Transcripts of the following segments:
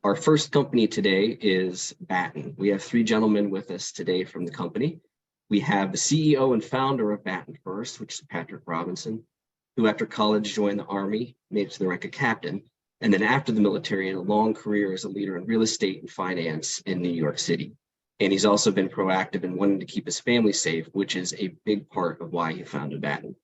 Our first company today is Batten. We have three gentlemen with us today from the company. We have the CEO and founder of Batten First, which is Patrick Robinson, who after college joined the Army, made it to the rank of captain, and then after the military had a long career as a leader in real estate and finance in New York City. And he's also been proactive in wanting to keep his family safe, which is a big part of why he founded Batten.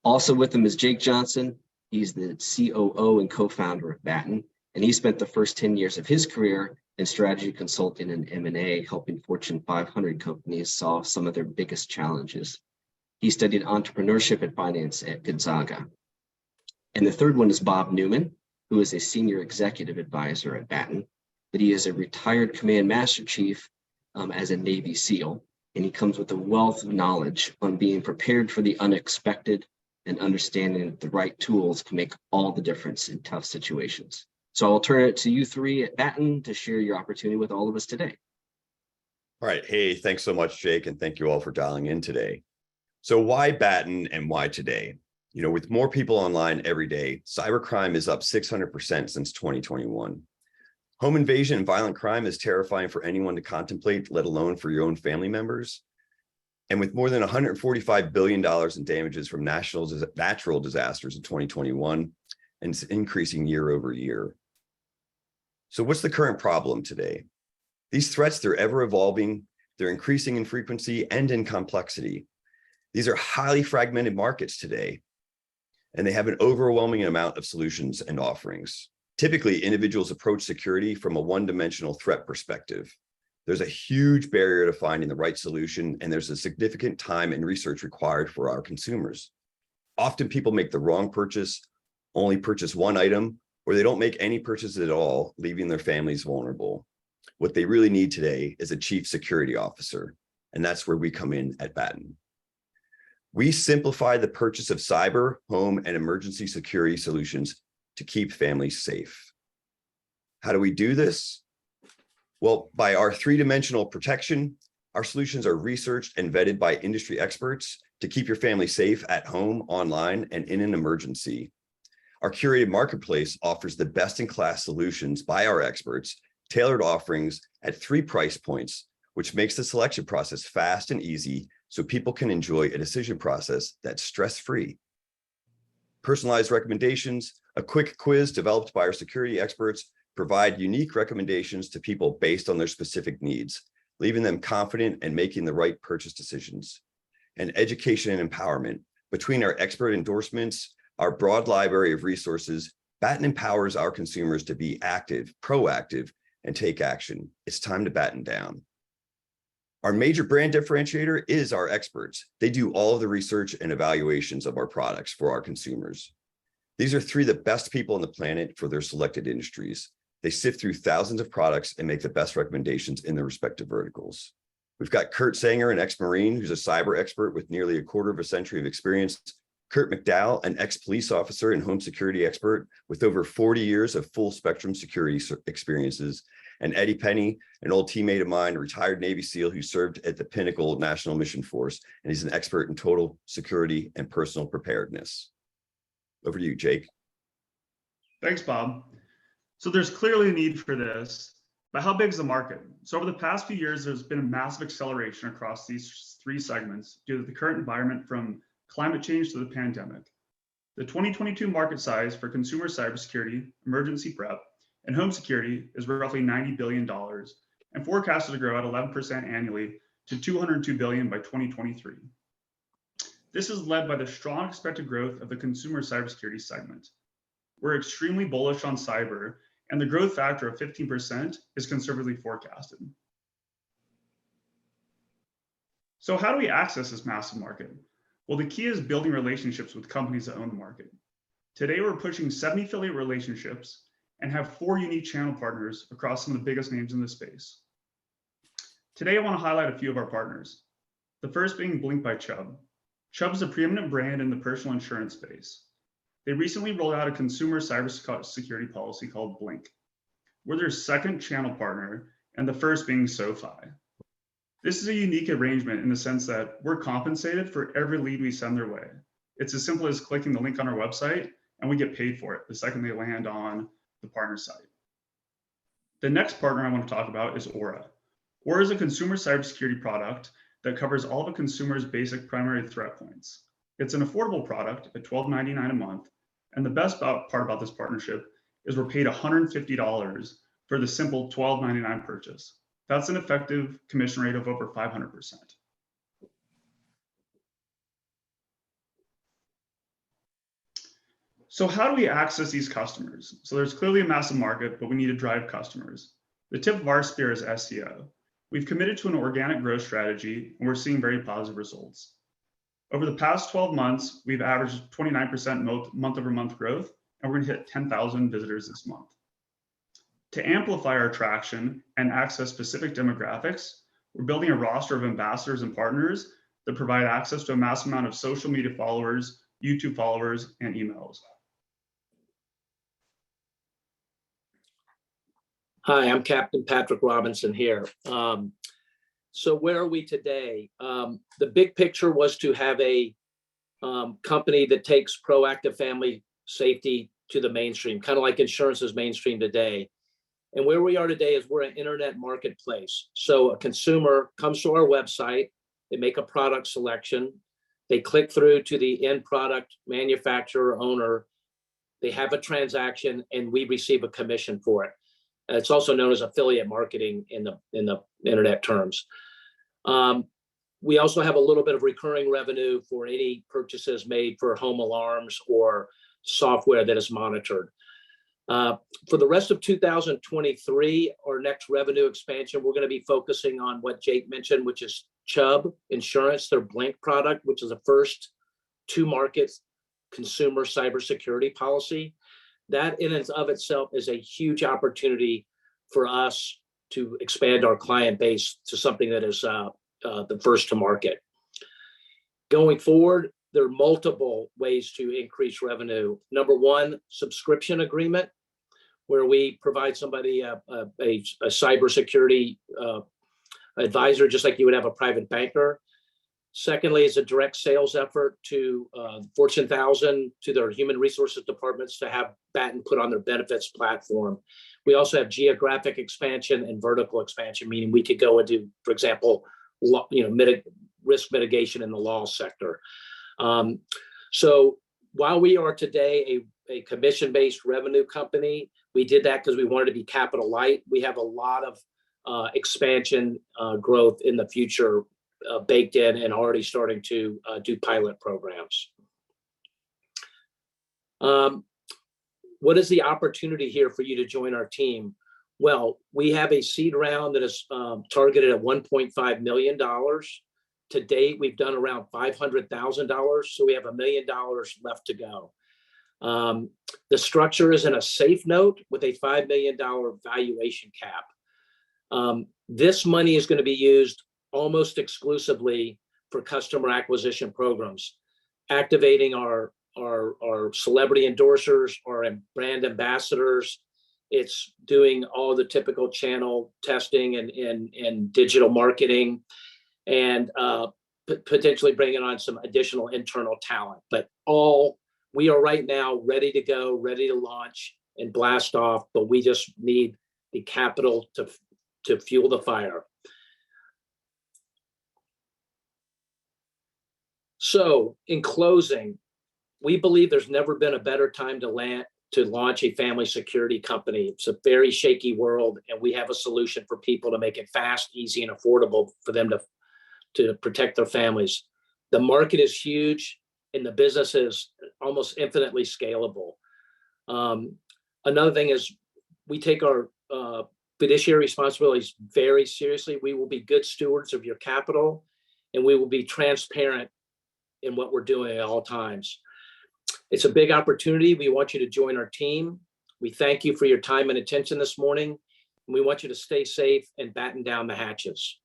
Also with him is Jake Johnson. He's the COO and co-founder of Batten, and he spent the first 10 years of his career in strategy consulting and M&A, helping Fortune 500 companies solve some of their biggest challenges. He studied entrepreneurship and finance at Gonzaga. And the third one is Bob Newman, who is a senior executive advisor at Batten, but he is a retired command master chief as a Navy SEAL, and he comes with a wealth of knowledge on being prepared for the unexpected and understanding that the right tools can make all the difference in tough situations. So I'll turn it to you three at Batten to share your opportunity with all of us today. All right. Hey, thanks so much, Jake, and thank you all for dialing in today. So why Batten and why today? You know, with more people online every day, cybercrime is up 600% since 2021. Home invasion and violent crime is terrifying for anyone to contemplate, let alone for your own family members. And with more than $145 billion in damages from natural disasters in 2021, and it's increasing year over year. So what's the current problem today? These threats, they're ever evolving, they're increasing in frequency and in complexity. These are highly fragmented markets today, and they have an overwhelming amount of solutions and offerings. Typically, individuals approach security from a one-dimensional threat perspective. There's a huge barrier to finding the right solution, and there's a significant time and research required for our consumers. Often people make the wrong purchase, only purchase one item, or they don't make any purchases at all, leaving their families vulnerable. What they really need today is a chief security officer, and that's where we come in at Batten. We simplify the purchase of cyber, home, and emergency security solutions to keep families safe. How do we do this? Well, by our three-dimensional protection, our solutions are researched and vetted by industry experts to keep your family safe at home, online, and in an emergency. Our curated marketplace offers the best-in-class solutions by our experts, tailored offerings at 3 price points, which makes the selection process fast and easy so people can enjoy a decision process that's stress-free. Personalized recommendations, a quick quiz developed by our security experts provide unique recommendations to people based on their specific needs, leaving them confident and making the right purchase decisions. And education and empowerment. Between our expert endorsements, our broad library of resources, Batten empowers our consumers to be active, proactive, and take action. It's time to batten down. Our major brand differentiator is our experts. They do all of the research and evaluations of our products for our consumers. These are 3 of the best people on the planet for their selected industries. They sift through thousands of products and make the best recommendations in their respective verticals. We've got Kurt Sanger, an ex-Marine who's a cyber expert with nearly a quarter of a century of experience. Kurt McDowell, an ex-police officer and home security expert with over 40 years of full spectrum security experiences. And Eddie Penny, an old teammate of mine, a retired Navy SEAL who served at the Pinnacle National Mission Force, and he's an expert in total security and personal preparedness. Over to you, Jake. Thanks, Bob. So there's clearly a need for this, but how big is the market? So over the past few years, there's been a massive acceleration across these 3 segments due to the current environment from climate change to the pandemic. The 2022 market size for consumer cybersecurity, emergency prep, and home security is roughly $90 billion and forecasted to grow at 11% annually to $202 billion by 2023. This is led by the strong expected growth of the consumer cybersecurity segment. We're extremely bullish on cyber, and the growth factor of 15% is conservatively forecasted. So how do we access this massive market? Well, the key is building relationships with companies that own the market. Today, we're pushing 70 affiliate relationships and have 4 unique channel partners across some of the biggest names in the space. Today, I want to highlight a few of our partners. The first being Blink by Chubb. Chubb is a preeminent brand in the personal insurance space. They recently rolled out a consumer cybersecurity policy called Blink. We're their second channel partner, and the first being SoFi. This is a unique arrangement in the sense that we're compensated for every lead we send their way. It's as simple as clicking the link on our website, and we get paid for it the second they land on the partner site. The next partner I want to talk about is Aura. Aura is a consumer cybersecurity product that covers all of a consumer's basic primary threat points. It's an affordable product at $12.99 a month. And the best part about this partnership is we're paid $150 for the simple $12.99 purchase. That's an effective commission rate of over 500%. So how do we access these customers? So there's clearly a massive market, but we need to drive customers. The tip of our spear is SEO. We've committed to an organic growth strategy, and we're seeing very positive results. Over the past 12 months, we've averaged 29% month-over-month growth, and we're going to hit 10,000 visitors this month. To amplify our traction and access specific demographics, we're building a roster of ambassadors and partners that provide access to a massive amount of social media followers, YouTube followers, and emails. Hi, I'm Captain Patrick Robinson here. So where are we today? The big picture was to have a company that takes proactive family safety to the mainstream, kind of like insurance is mainstream today. And where we are today is we're an internet marketplace. So a consumer comes to our website, they make a product selection, they click through to the end product manufacturer owner, they have a transaction, and we receive a commission for it. It's also known as affiliate marketing in the internet terms. We also have a little bit of recurring revenue for any purchases made for home alarms or software that is monitored. For the rest of 2023, our next revenue expansion, we're going to be focusing on what Jake mentioned, which is Chubb Insurance, their Blink product, which is the first to market consumer cybersecurity policy. That in and of itself is a huge opportunity for us to expand our client base to something that is the first to market. Going forward, there are multiple ways to increase revenue. Number one, subscription agreement, where we provide somebody a cybersecurity advisor, just like you would have a private banker. Secondly, is a direct sales effort to Fortune 1000, to their human resources departments to have Batten put on their benefits platform. We also have geographic expansion and vertical expansion, meaning we could go into, for example, risk mitigation in the law sector. So while we are today a commission-based revenue company, we did that because we wanted to be capital light. We have a lot of expansion growth in the future baked in and already starting to do pilot programs. What is the opportunity here for you to join our team? Well, we have a seed round that is targeted at $1.5 million. To date, we've done around $500,000, so we have $1 million left to go. The structure is in a safe note with a $5 million valuation cap. This money is going to be used almost exclusively for customer acquisition programs, activating our celebrity endorsers, our brand ambassadors. It's doing all the typical channel testing and digital marketing, and potentially bringing on some additional internal talent. But we are right now ready to go, ready to launch and blast off, but we just need the capital to fuel the fire. So in closing, we believe there's never been a better time to launch a family security company. It's a very shaky world, and we have a solution for people to make it fast, easy, and affordable for them to protect their families. The market is huge, and the business is almost infinitely scalable. Another thing is we take our fiduciary responsibilities very seriously. We will be good stewards of your capital, and we will be transparent in what we're doing at all times. It's a big opportunity. We want you to join our team. We thank you for your time and attention this morning. And we want you to stay safe and batten down the hatches.